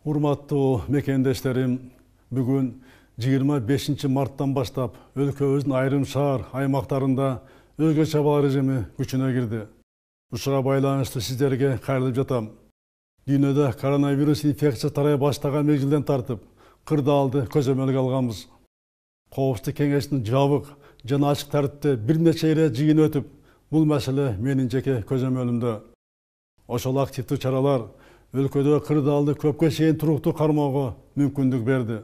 Урматтуу мекендештерим, бүгүн 25 марттан баштап өлкөбүздүн айрым шаар аймактарында өзгөчө абал режими күчүнө кирди. Ушуга байланыштуу сиздерге кайрылып жатам. Дүйнөдө коронавирус инфекция тарай баштаган мезгилден тартып, кырдаалды көзөмөлгө алганбыз. Коопсуздук кеңешинин жабык жана ачык тартипте бир нече ирет жыйын өтүп, бул маселе менин жеке көзөмөлүмдө. Ошол активдүү чаралар өлкөдө кырдаалды көпкө чейин туруктуу кармоого мүмкүндүк берди.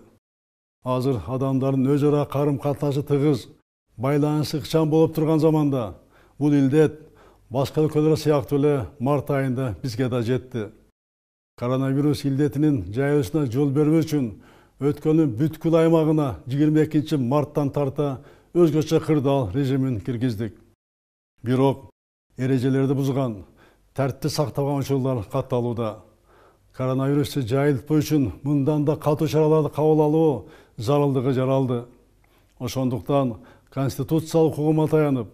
Азыр адамдардын өз ара карым катнашы тыгыз, байланышы ыкчам болуп турган заманда бул илдет башка өлкөлөр сыяктуу эле март айында бизге да жетти. Коронавирус илдетинин жайылышына жол бербөө үчүн өткөнүн бүткүл аймагына 22 марттан тарта өзгөчө кырдаал режимин киргиздик. Бирок эрежелерди бузган, тартипти сактабаган учурлар катталууда. Коронавирусту жайылтпоо үчүн мындан да катуу чараларды кабыл алуу зарылдыгы жаралды. Ошондуктан конституциялык укугума таянып,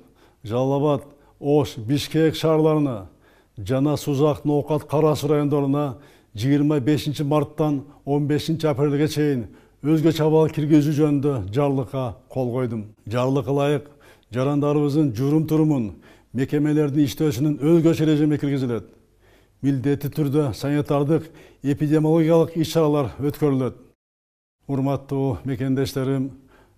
Жалал Абад, Ош, Бишкек шаарларына жана Сузак, Ноокат, Кара Суу райондоруна 25 марттан 15 апрелге чейин өзгөчө абал киргизүү жөнүндө жарлыкка кол койдум. Жарлыкка ылайык жарандарыбыздын журум-турумун, мекемелердин иштөөсүнүн өзгөчө режими киргизилет. Милдетти түрдө санитардык эпидемиологиялык иш-чаралар өткөрүлөт. Урматтуу мекендештерим,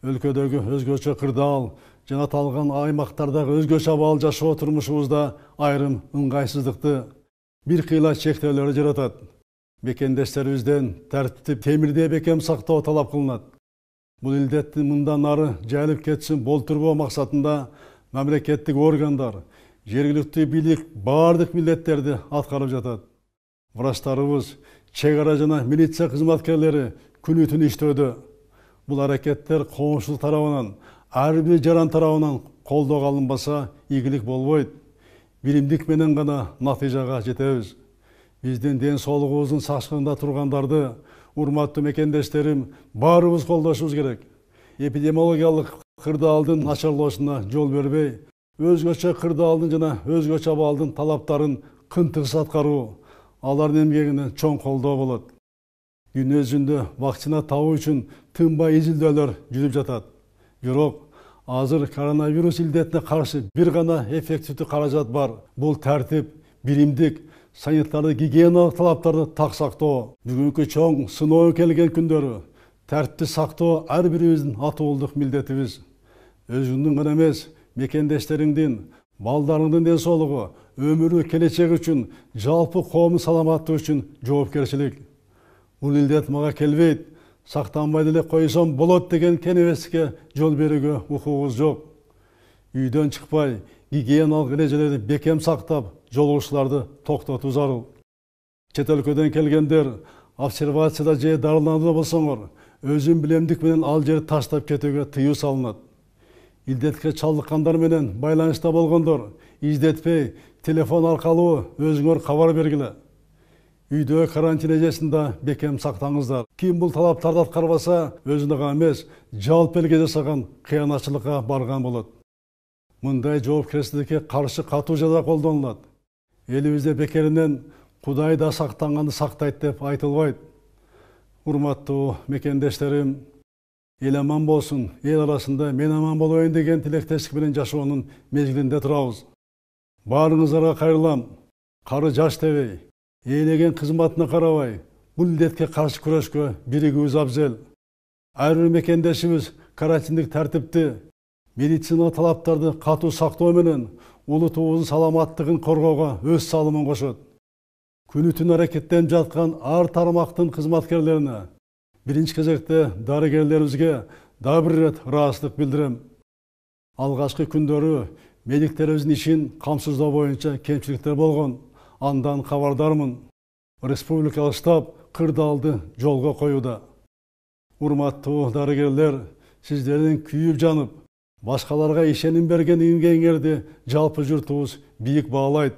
өлкөдөгү өзгөчө кырдаал жана аталган аймактардагы өзгөчө абал жашоо турмушубузда айрым ыңгайсыздыкты, бир кыйла чектөөлөрдү жаратат. Мекендештерибизден тартипти темирдей бекем сактоо талап кылынат. Бул илдеттин мындан ары жайылып кетишин болтурбоо максатында мамлекеттик органдар, жергиликтүү бийлик бардык милдеттерди аткарып жатат. Врачтарыбыз, чек ара жана милиция кызматкерлери күнү-түн иштөөдө. Бул аракеттер коомчулук тарабынан, ар бир жаран тарабынан колдоого алынбаса ийгилик болбойт. Биримдик менен гана натыйжага жетебиз. Биздин ден соолугубуздун сакчылыгында тургандарды, урматтуу мекендештерим, баарыбыз колдошубуз керек. Эпидемиологиялык кырдаалдын начарлоосуна жол бербей, өзгөчө кырдаалдын жана өзгөчө абалдын талаптарын кынтыксыз аткаруу, алардын эмгегине чоң колдоо болот. Дүйнө жүзүндө вакцина табуу үчүн тынбай изилдөөлөр жүрүп жатат. Бирок азыр коронавирус илдетине каршы бир гана эффективдүү каражат бар. Бул тартип, биримдик, санитардык гигиеналык талаптарды так сактоо. Бүгүнкү чоң сыноо келген күндөрү тартипти сактоо ар бирибиздин атуулдук милдетибиз. Өзүңдүн гана эмес, мекендештериңдин, балдарыңдын ден соолугу, өмүрү, келечеги үчүн, жалпы коомдун саламаттыгы үчүн жоопкерчилик. Бул илдет мага келбейт, сактанбай деле койсом болот деген кенебеске жол берүүгө укугубуз жок. Үйдөн чыкпай, гигиеналык эрежелерди бекем сактап, жолугушууларды токтотуу зарыл. Чет өлкөдөн келгендер обсервацияда же дарыланууда болсоңор, өзүн билемдик менен ал жерди таштап кетүүгө тыюу салынат. Илдетке чалдыккандар менен байланышта болгондор издетпей, телефон аркылуу өзүңөр кабар бергиле. Үйдө карантин эжесинде бекем сактаңыздар. Ким бул талаптарды аткарбаса, өзүнө гана эмес, жалпы элге жасаган кыянатчылыкка барган болот. Мындай жоопкерчиликке каршы катуу жаза колдонулат. Элибизде бекеринен Кудай да сактанганды сактайт деп айтылбайт. Урматтуу мекендештерим, эл аман болсун, эл арасында мен аман болоюн деген тилектештик менен жашоонун мезгилинде турабыз. Баарыңыздарга кайрылам. Кары жаш дебей, ээлеген кызматына карабай, бул илдетке каршы күрөшкө биригүүбүз абзел. Ар бир мекендешибиз карантиндик тартипти, медицина талаптарды катуу сактоо менен улутубуздун саламаттыгын коргоого өз салымын кошот. Күнү-түн аракеттенип жаткан ар тармактын кызматкерлерине, биринчи кезекте дарыгерлерибизге дагы бир ирет ыраазычылык билдирем. Алгачкы күндөрү медиктерибиздин ишин камсыздоо боюнча кемчиликтер болгон. Андан кабардармын. Республикалык штаб кырдаалды жолго коюуда. Урматтуу дарыгерлер, сиздердин күйүп жанып, башкаларга ишеним берген эмгегиңерди жалпы журтубуз бийик баалайт.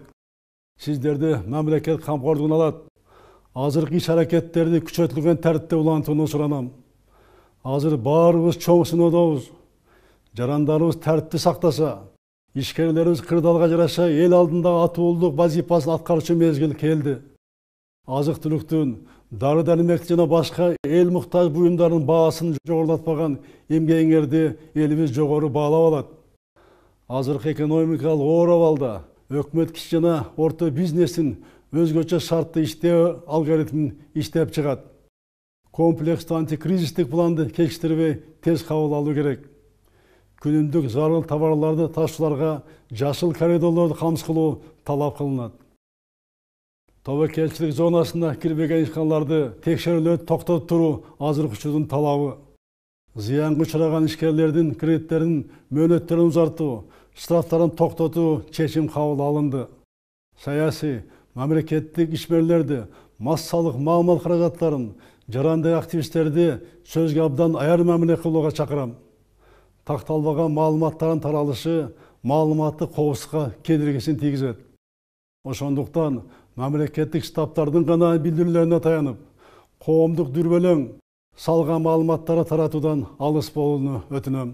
Сиздерди мамлекет камкордугуна алат. Азыркы иш-аракеттерди күчөтүлгөн тартипте улантууну суранам. Азыр баарыбыз чоң сыноодобуз. Жарандарыбыз тартипти сактаса, ишкерлерибиз кырдаалга жараша эл алдындагы атуулдук вазифасын аткарчу мезгил келди. азык-түлүктүн, Дары дәрмек жана башка эл муктаж буюмдардын баасын жогорулатпаган эмгегиңерди элибиз жогору баалап алат. Азыркы экономикалык оор абалда өкмөт кичи жана орто бизнестин өзгөчө шартты иштөө алгоритмин иштеп чыгат. Комплекстүү антикризистик планды кечиктирбей тез кабыл алуу керек. Күнүмдүк зарыл товарларды ташууларга жашыл коридорлорду камсыз кылуу талап кылынат. Тобокелчилик зонасына кирбеген ишканаларды текшерүүлөрдү токтотуп туруу азыркы учурдун талабы. Зыянга учураган ишкерлердин кредиттеринин мөөнөттөрүн узартуу, штрафтарын токтотуу чечим кабыл алынды. Саясий, мамлекеттик ишмерлерди, массалык маалымат каражаттарын, жарандык активисттерди сөзгө абдан аяр мамиле кылууга чакырам. Такталбаган маалыматтардын таралышы маалыматтык коопсуздукка кедергисин тийгизет. Ошондуктан мамлекеттик штабтардын гана билдирүүлөрүнө таянып, коомдук дүрбөлөң салган маалыматтарды таратуудан алыс болууну өтүнөм.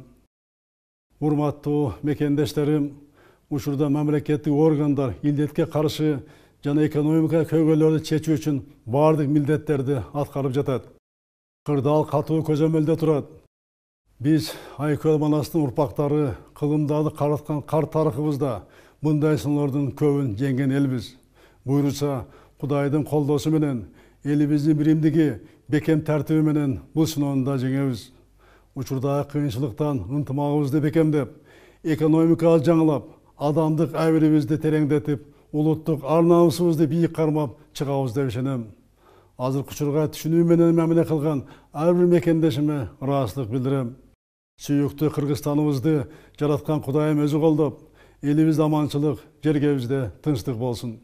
Урматтуу мекендештерим, учурда мамлекеттик органдар илдетке каршы жана экономика көйгөйлөрдү чечүү үчүн бардык милдеттерди аткарып жатат. Кырдаал катуу көзөмөлдө турат. Биз Айкөл Манастын урпактары кылымдарды караткан кар тарыхыбызда мындай сыноолордун көбүн жеңген элбиз. Буйруса, Кудайдын колдоосу менен элибиздин биримдиги, бекем тартиби менен бул сыноону да жеңебиз. Учурдагы кыйынчылыктан ынтымагыбызды бекемдеп, экономиканы жаңылап, адамдык абийирибизди тереңдетип, улуттук ар-намусубузду бийик кармап чыгабыз деп ишенем. Азыркы учурга түшүнүү менен мамиле кылган ар бир мекендешиме ыраазычылык билдирем. Сүйүктүү Кыргызстаныбызды жараткан Кудайым өзү колдоп, элибизде аманчылык, жергебизде тынчтык болсун.